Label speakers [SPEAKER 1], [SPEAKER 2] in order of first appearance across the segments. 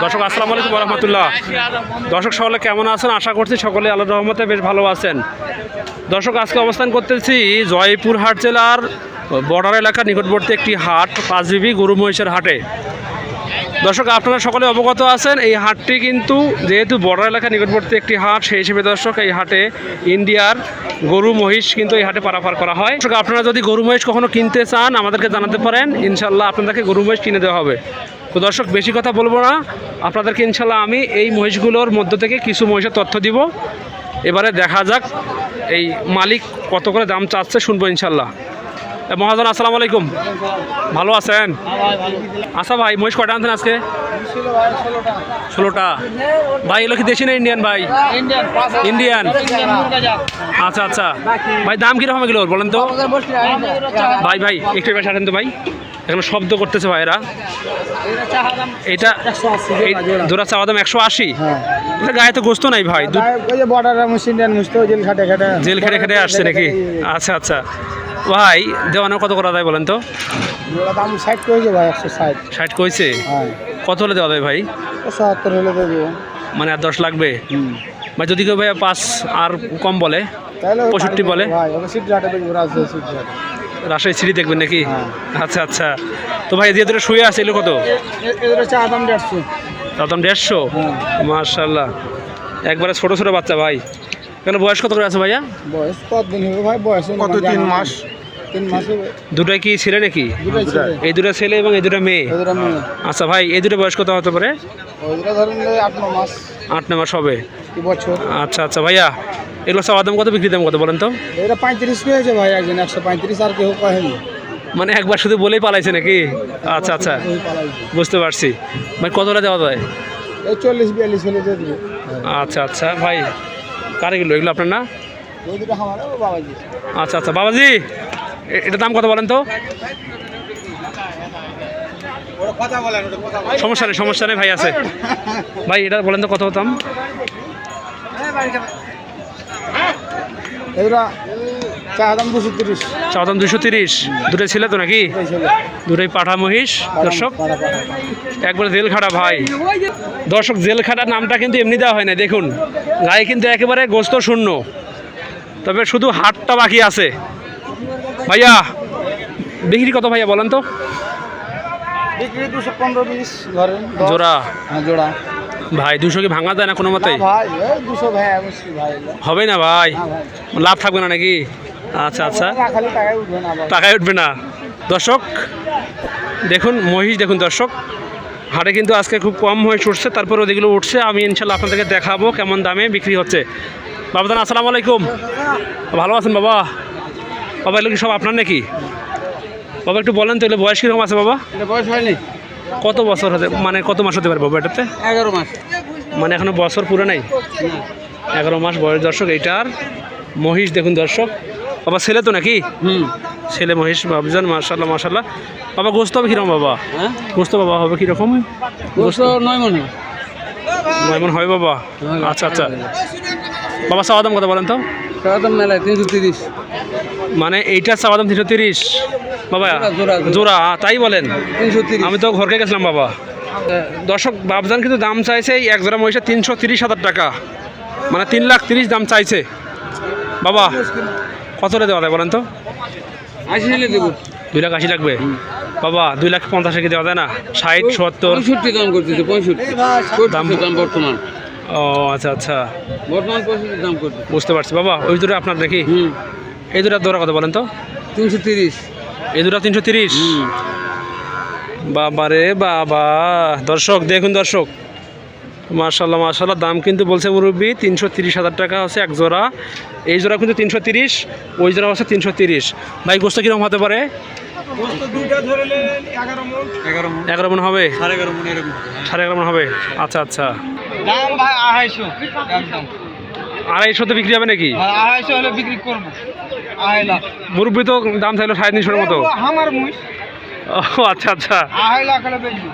[SPEAKER 1] দর্শক আসসালামু আলাইকুম ওয়া রাহমাতুল্লাহ। দর্শক সকলে কেমন আছেন? আশা করছি সকলে আল্লাহর রহমতে বেশ ভালো আছেন। দর্শক আজকে অবস্থান করতেছি জয়পুরহাট জেলার বর্ডার এলাকার নিকটবর্তী একটি হাট, পাঁচবিবি গরু মহিষের হাটে। দর্শক আপনারা সকলে অবগত আছেন, এই হাটটি কিন্তু যেহেতু বর্ডার এলাকার নিকটবর্তী একটি হাট, সেই হিসেবে দর্শক এই হাটে ইন্ডিয়ার গরু মহিষ কিন্তু এই হাটে পারাপার করা হয়। দর্শক আপনারা যদি গরু মহিষ কখনো কিনতে চান আমাদেরকে জানাতে পারেন, ইনশাল্লাহ আপনাদেরকে গরু মহিষ কিনে দেওয়া হবে। তো দর্শক বেশি কথা বলবো না, আপনাদেরকে ইনশাল্লাহ আমি এই মহিষগুলোর মধ্য থেকে কিছু মহিষের তথ্য দিব। এবারে দেখা যাক এই মালিক কত করে দাম চাচ্ছে, শুনবো ইনশাল্লাহ। মহাজন আসসালামু আলাইকুম, ভালো আছেন? আচ্ছা ভাই, মহিষ কয়টা আনছেন আজকে? 16টা। ভাই এগুলো কি দেশি না ইন্ডিয়ান? ভাই ইন্ডিয়ান। আচ্ছা আচ্ছা ভাই, দাম কীরকম এগুলো বলেন তো? ভাই ভাই একটু এবার ছাড়েন তো ভাই, এখন শব্দ করতেছে ভাইরা। এটা জোড়া চাওয়া দাম 180। এটা গায়ে তো গোস্ত নাই ভাই, জেল খেটে খেটে আসছে নাকি? আচ্ছা আচ্ছা ভাই, দেওয়ানো কত করা যায় বলেন তো? 60 কইছে। কত হলে দেওয়া যায় ভাই?
[SPEAKER 2] 70 হলে দেবো।
[SPEAKER 1] মানে আর 10 লাগবে ভাই? যদি কেউ ভাই 5 আর কম বলে, 65 বলে, রাজশাহী সিঁড়ি দেখবেন নাকি? আচ্ছা আচ্ছা। তো ভাই দিয়ে ধরে শুয়ে আছে, এগুলো কত?
[SPEAKER 2] দাম 150।
[SPEAKER 1] দাম 150? মাশাআল্লাহ, একবারে ছোট ছোট বাচ্চা ভাই। কেন বয়স কত করে আছে ভাইয়া?
[SPEAKER 2] বয়স কতদিন হবে ভাই? বয়স কত? 3 মাস। 3 মাস হবে।
[SPEAKER 1] দুটাই কি ছেলে নাকি? এই দুটো ছেলে এবং এই দুটো মেয়ে। আচ্ছা ভাই, এই দুটো বয়স কত হতে পারে?
[SPEAKER 2] ওই দুটো ধরেন 8-9 মাস।
[SPEAKER 1] 8-9 মাস হবে।
[SPEAKER 2] কি বছর?
[SPEAKER 1] আচ্ছা আচ্ছা ভাইয়া, এগুলো চাওয়া দাম কত, বিক্রি দাম কত বলেন তো?
[SPEAKER 2] এটা 35 হয়েছে ভাই, একজন 135 আর কেউ কহেনি।
[SPEAKER 1] মানে একবার শুধু বলেই পালাইছে নাকি? আচ্ছা আচ্ছা বুঝতে পারছি ভাই। কতটা দেওয়া যায়?
[SPEAKER 2] এই 40-42 হলে দিয়ে দিবে।
[SPEAKER 1] আচ্ছা আচ্ছা ভাই, কার এগুলো? এগুলো আপনার না?
[SPEAKER 2] ওই দুটো আমার, ও বাবাজি।
[SPEAKER 1] আচ্ছা আচ্ছা বাবাজি, এটার দাম কত বলেন তো? সমস্যা নেই ভাই, আছে ভাই। এটা বলেন তো কত দাম?
[SPEAKER 2] এগুলা চা দাম 230।
[SPEAKER 1] চা দাম 230। দুটোই ছিল তো নাকি? দুটোই পাঠা মহিষ। দর্শক একবারে জেল খাটা ভাই। দর্শক জেল খাটার নামটা কিন্তু এমনি দেওয়া হয় না, দেখুন গায়ে কিন্তু একেবারে গোস্ত শূন্য, তবে শুধু হাটটা বাকি আছে। ভাইয়া বিক্রি কত ভাইয়া বলেন তো?
[SPEAKER 2] বিক্রি 215-20 ধরেন
[SPEAKER 1] জোড়া।
[SPEAKER 2] হ্যাঁ জোড়া।
[SPEAKER 1] ভাই 200 কি ভাঙা যায় না কোনো মতেই?
[SPEAKER 2] ভাই 200 ভাই অবশ্যই ভাই
[SPEAKER 1] হবে না ভাই, লাভ থাকবে না নাকি? আচ্ছা আচ্ছা,
[SPEAKER 2] খালি টাকায় উঠবে না,
[SPEAKER 1] টাকায় উঠবে না। দর্শক দেখুন মহিষ, দেখুন দর্শক হাটে কিন্তু আজকে খুব কম মহিষ উঠছে, তারপরে ওদিকগুলো উঠছে। আমি ইনশাল্লাহ আপনাদেরকে দেখাবো কেমন দামে বিক্রি হচ্ছে। বাবাদান আসসালামু আলাইকুম, ভালো আছেন বাবা? বাবা এগুলো কি সব আপনার নাকি? বাবা একটু বলেন তো এগুলো বয়স কীরকম আছে বাবা?
[SPEAKER 2] বয়স হয়নি।
[SPEAKER 1] কত বছর হতে, মানে কত মাস হতে পারে বাবা এটাতে?
[SPEAKER 2] 11 মাস।
[SPEAKER 1] মানে এখনো বছর পুরো নাই, 11 মাস বয়স। দর্শক এইটার মহিষ দেখুন দর্শক। বাবা ছেলে তো নাকি? ছেলে মহিষ বাবজান, মাশাআল্লাহ মাশাআল্লাহ। বাবা গোস্ত হবে কীরকম বাবা? গোস্ত বাবা হবে কীরকম?
[SPEAKER 2] গোস্ত 9 মণ।
[SPEAKER 1] 9 মণ হবে বাবা। আচ্ছা আচ্ছা বাবা, চাওয়া দাম কত বলেন তো?
[SPEAKER 2] চাওয়া দাম মেলায় 330।
[SPEAKER 1] মানে এইটার চাওয়া দাম 330 বাবা? জোড়া তাই বলেন? 330। আমি তো ঘরকে গেছিলাম বাবা। দর্শক বাবজান কিন্তু দাম চাইছে এই এক জোড়া মহিষের 330,000 টাকা, মানে 3,30,000 দাম চাইছে বাবা। কতটা দেওয়া যায় বলেন তো?
[SPEAKER 2] 80 হলে দেবো।
[SPEAKER 1] 2,80,000 লাগবে বাবা? 2,50,000 কি দেওয়া যায় না? 60, 70?
[SPEAKER 2] 65 দাম করতেছে। 65 দাম বর্তমান।
[SPEAKER 1] ও আচ্ছা আচ্ছা,
[SPEAKER 2] বর্তমান 65 দাম করতে
[SPEAKER 1] বুঝতে পারছি বাবা। ওই দুটো আপনার নাকি? এই দুটার দরা কত বলেন তো?
[SPEAKER 2] 330।
[SPEAKER 1] এই দুটা 330? বাবা রে বাবা। দর্শক দেখুন দর্শক, মাশাআল্লাহ মাশাআল্লাহ, দাম কিন্তু বলছে মুরব্বি 330,000 টাকা হচ্ছে এক জোড়া। এই জোড়া কিন্তু 330, ওই জোড়া হচ্ছে 330। ভাই গোস্ত কীরকম হতে পারে? 11 মণ হবে? 11.5 মণ হবে। আচ্ছা আচ্ছা,
[SPEAKER 2] দাম ভাই 250 একদম।
[SPEAKER 1] 250 তো বিক্রি হবে নাকি?
[SPEAKER 2] 250 হলে বিক্রি করব। 2.5 লাখ
[SPEAKER 1] মুরব্বি তো দাম চাইলো 350 মতো।
[SPEAKER 2] আমার মুই।
[SPEAKER 1] ও আচ্ছা আচ্ছা,
[SPEAKER 2] 2.5 লাখ হলে বেচবো।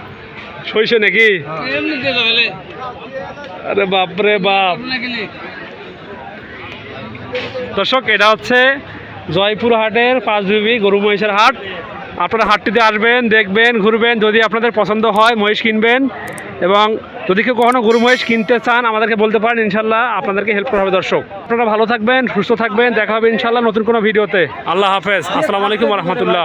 [SPEAKER 1] সইছে নাকি?
[SPEAKER 2] এমনি দিয়ে দেবে।
[SPEAKER 1] আরে বাপ রে বাপ। দর্শক এটা হচ্ছে জয়পুর হাটের পাঁচবিবি গরু মহিষের হাট। আপনারা হাটটিতে আসবেন, দেখবেন, ঘুরবেন, যদি আপনাদের পছন্দ হয় মহিষ কিনবেন, এবং যদি কেউ কখনো গরু মহিষ কিনতে চান আমাদেরকে বলতে পারেন, ইনশাল্লাহ আপনাদেরকে হেল্প করা হবে। দর্শক আপনারা ভালো থাকবেন, সুস্থ থাকবেন, দেখা হবে ইনশাল্লাহ নতুন কোনো ভিডিওতে। আল্লাহ হাফেজ, আসসালামু আলাইকুম রহমতুল্লাহ।